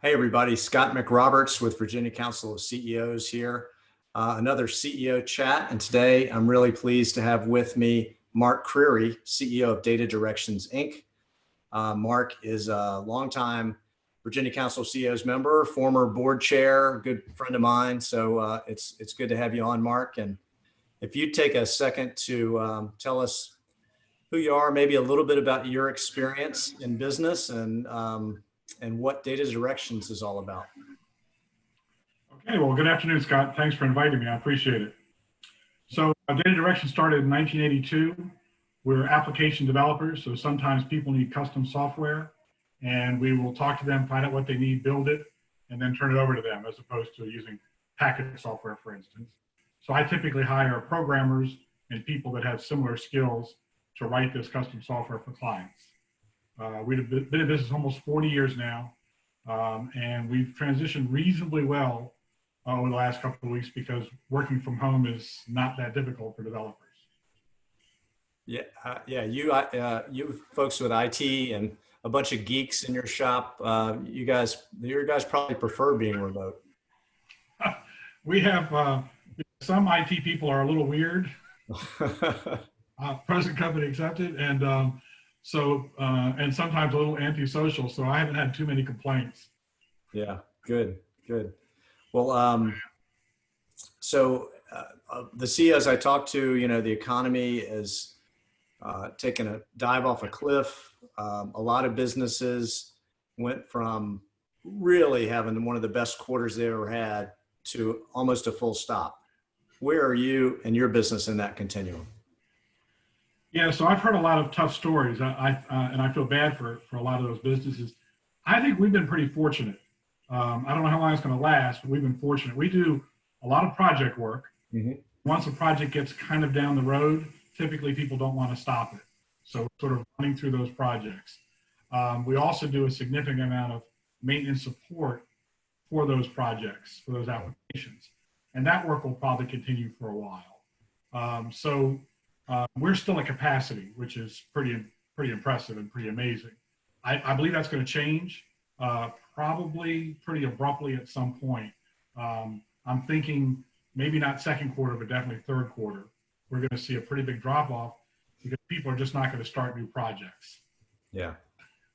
Hey everybody, Scott McRoberts with Virginia Council of CEOs here. Another CEO chat, and today I'm really pleased to have with me Mark Creery, CEO of Data Directions Inc. Mark is a longtime Virginia Council of CEOs member, former board chair, good friend of mine. So it's good to have you on, Mark. And if you take a second to tell us who you are, maybe a little bit about your experience in business and what Data Directions is all about. Okay, well, good afternoon, Scott. Thanks for inviting me. I appreciate it. So Data Directions started in 1982. We're application developers, so sometimes people need custom software, and we will talk to them, find out what they need, build it, and then turn it over to them, as opposed to using package software, for instance. So I typically hire programmers and people that have similar skills to write this custom software for clients. We've been in business almost 40 years now, and we've transitioned reasonably well over the last couple of weeks because working from home is not that difficult for developers. Yeah, you folks with IT and a bunch of geeks in your shop, your guys probably prefer being remote. We have some IT people are a little weird, present company accepted, and and sometimes a little antisocial. So I haven't had too many complaints. Yeah, good. Well, the CEOs I talked to, the economy is taking a dive off a cliff. A lot of businesses went from really having one of the best quarters they ever had to almost a full stop. Where are you and your business in that continuum? Yeah, so I've heard a lot of tough stories, and I feel bad for a lot of those businesses. I think we've been pretty fortunate. I don't know how long it's going to last, but we've been fortunate. We do a lot of project work. Mm-hmm. Once a project gets kind of down the road, typically people don't want to stop it. So sort of running through those projects. We also do a significant amount of maintenance support for those projects, for those applications. And that work will probably continue for a while. We're still at capacity, which is pretty impressive and pretty amazing. I believe that's going to change probably pretty abruptly at some point. I'm thinking maybe not second quarter, but definitely third quarter. We're going to see a pretty big drop off because people are just not going to start new projects. Yeah.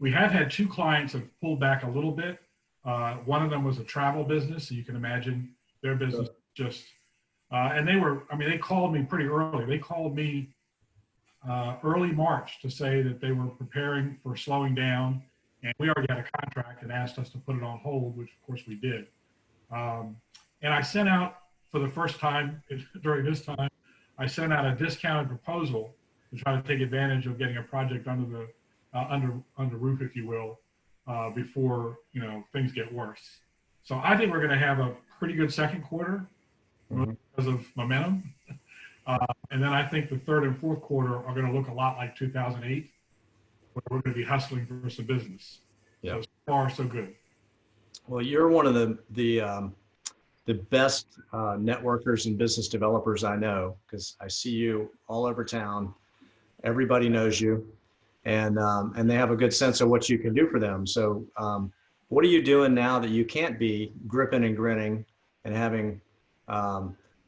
We have had two clients have pulled back a little bit. One of them was a travel business, so you can imagine their business just. And they called me pretty early. They called me early March to say that they were preparing for slowing down, and we already had a contract and asked us to put it on hold, which of course we did. And I sent out, for the first time during this time, I sent out a discounted proposal to try to take advantage of getting a project under roof, if you will, before things get worse. So I think we're going to have a pretty good second quarter. Mm-hmm. Because of momentum. And then I think the third and fourth quarter are going to look a lot like 2008, where we're going to be hustling for some business. Yeah. So far, so good. Well, you're one of the best networkers and business developers I know, because I see you all over town. Everybody knows you, and they have a good sense of what you can do for them. So what are you doing now that you can't be gripping and grinning and having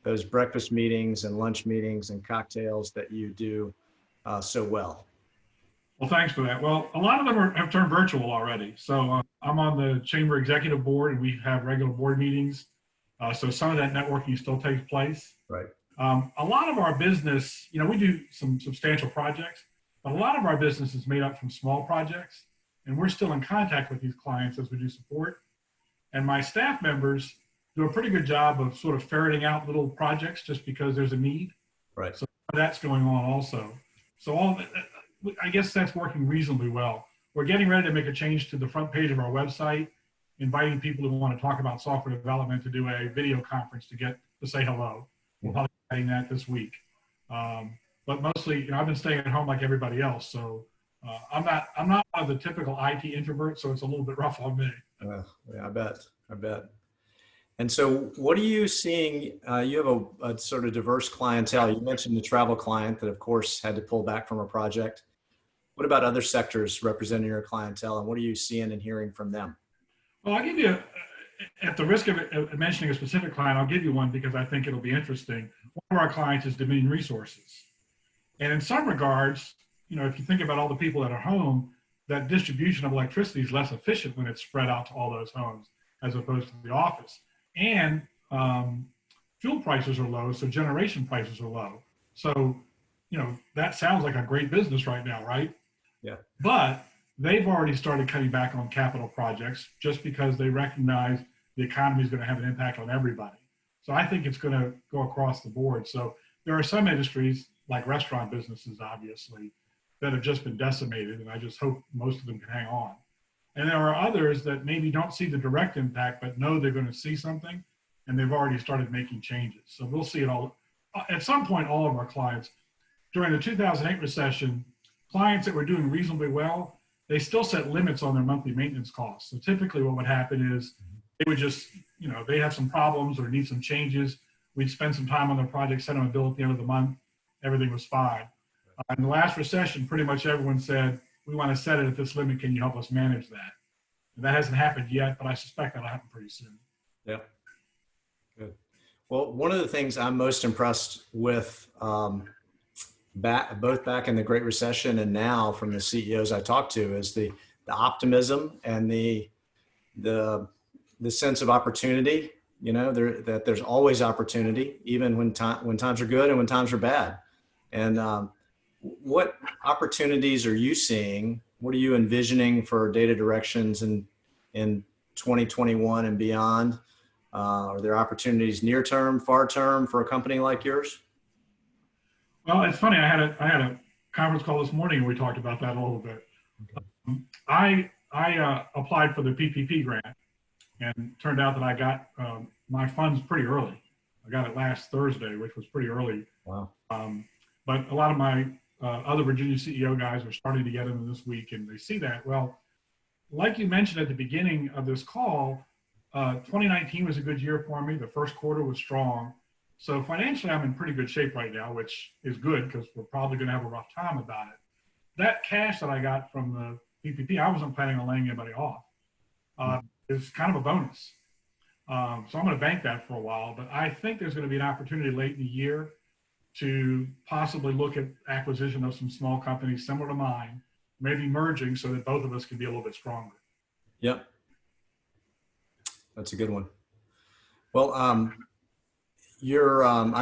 those breakfast meetings and lunch meetings and cocktails that you do so well? Well, thanks for that. Well, a lot of them have turned virtual already. So I'm on the Chamber Executive Board, and we have regular board meetings. So some of that networking still takes place. Right. A lot of our business, we do some substantial projects, but a lot of our business is made up from small projects, and we're still in contact with these clients as we do support. And my staff members do a pretty good job of sort of ferreting out little projects just because there's a need. Right. So that's going on also. So I guess that's working reasonably well. We're getting ready to make a change to the front page of our website, inviting people who want to talk about software development to do a video conference to say hello. We'll probably be doing that this week. But mostly, I've been staying at home like everybody else. So I'm not one of the typical IT introverts, so it's a little bit rough on me. Yeah, I bet. And so what are you seeing? You have a sort of diverse clientele. You mentioned the travel client that, of course, had to pull back from a project. What about other sectors representing your clientele, and what are you seeing and hearing from them? Well, I'll give you, at the risk of mentioning a specific client, I'll give you one because I think it'll be interesting. One of our clients is Dominion Resources. And in some regards, if you think about all the people that are home, that distribution of electricity is less efficient when it's spread out to all those homes as opposed to the office. And fuel prices are low, so generation prices are low. So, that sounds like a great business right now, right? Yeah. But they've already started cutting back on capital projects just because they recognize the economy is going to have an impact on everybody. So I think it's going to go across the board. So there are some industries like restaurant businesses, obviously, that have just been decimated, and I just hope most of them can hang on. And there are others that maybe don't see the direct impact, but know they're going to see something, and they've already started making changes. So we'll see it all. At some point, all of our clients, during the 2008 recession, clients that were doing reasonably well, they still set limits on their monthly maintenance costs. So typically what would happen is they would just, they have some problems or need some changes. We'd spend some time on their project, send them a bill at the end of the month. Everything was fine. In the last recession, pretty much everyone said, we want to set it at this limit. Can you help us manage that? And that hasn't happened yet, but I suspect that'll happen pretty soon. Yeah. Good. Well, one of the things I'm most impressed with, both back in the Great Recession and now from the CEOs I talk to, is the optimism and the sense of opportunity. That there's always opportunity, even when times are good and when times are bad. And what opportunities are you seeing? What are you envisioning for Data Directions in 2021 and beyond? Are there opportunities near term, far term for a company like yours? Well, it's funny. I had a conference call this morning and we talked about that a little bit. Okay. I applied for the PPP grant, and turned out that I got my funds pretty early. I got it last Thursday, which was pretty early. Wow. But a lot of my other Virginia CEO guys are starting to get them this week, and they see that. Well, like you mentioned at the beginning of this call, 2019 was a good year for me. The first quarter was strong. So financially, I'm in pretty good shape right now, which is good because we're probably going to have a rough time about it. That cash that I got from the PPP, I wasn't planning on laying anybody off. It's kind of a bonus. So I'm going to bank that for a while, but I think there's going to be an opportunity late in the year to possibly look at acquisition of some small companies similar to mine, maybe merging so that both of us can be a little bit stronger. Yep. That's a good one. Well, I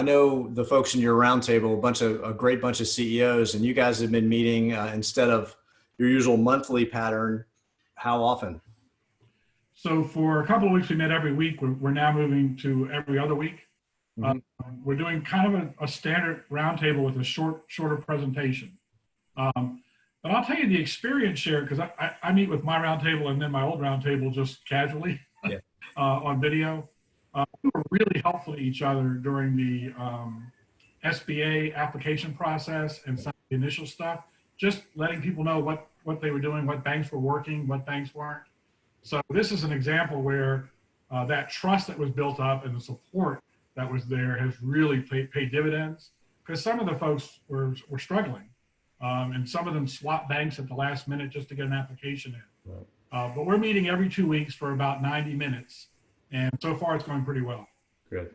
know the folks in your roundtable, a great bunch of CEOs, and you guys have been meeting instead of your usual monthly pattern. How often? So for a couple of weeks, we met every week. We're now moving to every other week. Mm-hmm. We're doing kind of a standard roundtable with a shorter presentation. But I'll tell you the experience share, because I meet with my roundtable and then my old roundtable just casually on video. We were really helpful to each other during the SBA application process and some of the initial stuff, just letting people know what they were doing, what banks were working, what banks weren't. So this is an example where that trust that was built up and the support that was there has really paid dividends, because some of the folks were struggling, and some of them swapped banks at the last minute just to get an application in. Right. But we're meeting every 2 weeks for about 90 minutes, and so far it's going pretty well. Good.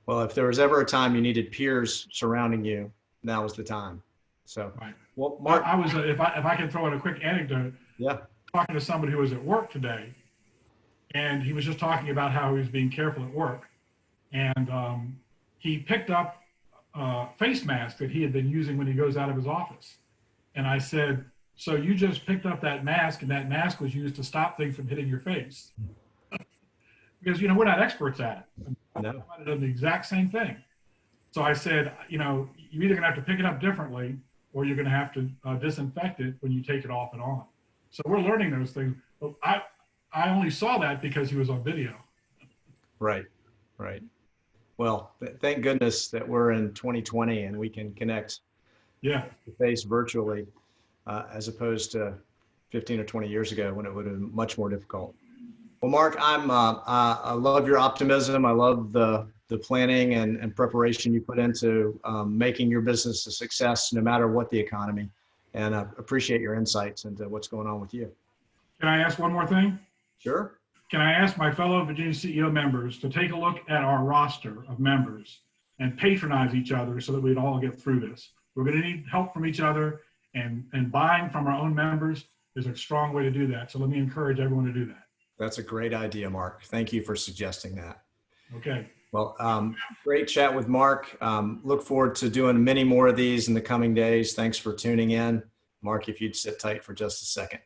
Well, if there was ever a time you needed peers surrounding you, now was the time. So, right. Well, Mark, I was if I can throw in a quick anecdote. Yeah. Talking to somebody who was at work today, and he was just talking about how he was being careful at work, and he picked up a face mask that he had been using when he goes out of his office. And I said, so you just picked up that mask, and that mask was used to stop things from hitting your face? Because, we're not experts at it. No. I might have done the exact same thing. So I said, you're either going to have to pick it up differently, or you're going to have to disinfect it when you take it off and on. So we're learning those things. But I only saw that because he was on video. Right. Well, thank goodness that we're in 2020 and we can connect face virtually as opposed to 15 or 20 years ago when it would have been much more difficult. Well, Mark, I love your optimism. I love the planning and preparation you put into making your business a success no matter what the economy. And I appreciate your insights into what's going on with you. Can I ask one more thing? Sure. can I ask my fellow Virginia CEO members to take a look at our roster of members and patronize each other so that we'd all get through this. We're going to need help from each other, and buying from our own members is a strong way to do that. So let me encourage everyone to do that. That's a great idea, Mark. Thank you for suggesting that. Okay. Well, great chat with Mark. Look forward to doing many more of these in the coming days. Thanks for tuning in. Mark, if you'd sit tight for just a second.